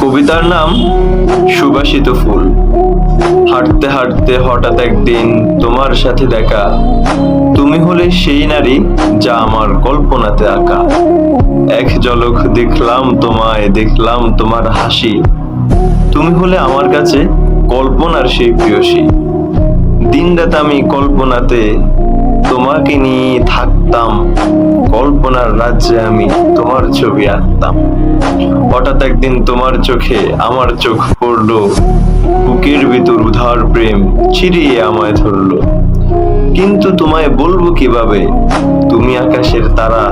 কবিতার নাম সুবাসিত ফুল। হাঁটতে হাঁটতে হঠাৎ একদিন তোমার সাথে দেখা, তুমি হলে সেই নারী যা আমার কল্পনাতে আঁকা। এক ঝলক দেখলাম তোমায়, দেখলাম তোমার হাসি, তুমি হলে আমার কাছে কল্পনার সেই প্রিয়সী। দিনরাত আমি কল্পনাতে তোমাকে নিয়ে থাকতাম, কল্পনার রাজ্যে আমি তোমার ছবি আঁকতাম। হঠাৎ একদিন তোমার চোখে আমার চোখ পড়লো, বুকের ভিতর উধার প্রেম চিরিয়ে আমায় ধরলো। কিন্তু তোমায় বলবো কিভাবে, তুমি আকাশের তারা,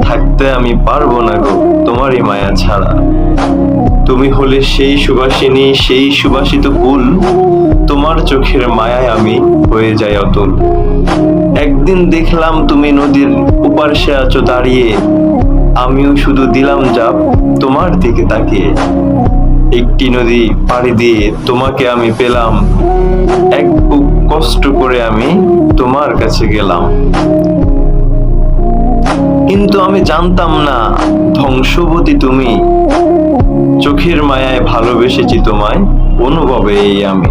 থাকতে আমি পারবো না গো তোমারই মায়া ছাড়া। তুমি হলে সেই সুবাসিনী, সেই সুবাসিত ফুল, তোমার চোখের মায়ায় আমি হয়ে যাই অতুল। একদিন দেখলাম তুমি নদীর উপারসে আছো দাঁড়িয়ে, আমিও শুধু দিলাম যাব তোমার দিকে তাকিয়ে। একটি নদী পাড়ি দিয়ে তোমাকে আমি পেলাম, এক বুক কষ্ট করে আমি তোমার কাছে গেলাম। কিন্তু আমি জানতাম না ধ্বংসবতী তুমি, চোখের মায়ায় ভালোবেসেছি তোমায় অনুভবে এই আমি।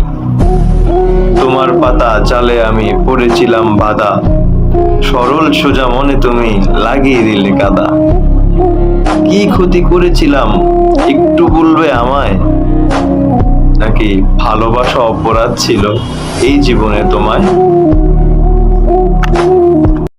তোমার পাতা জালে আমি পড়েছিলাম বাঁধা, সরল সোজা মনে তুমি লাগিয়ে দিলে কাদা। কি ক্ষতি করেছিলাম একটু বলবে আমায়, নাকি ভালোবাসা অপরাধ ছিল এই জীবনে তোমায়?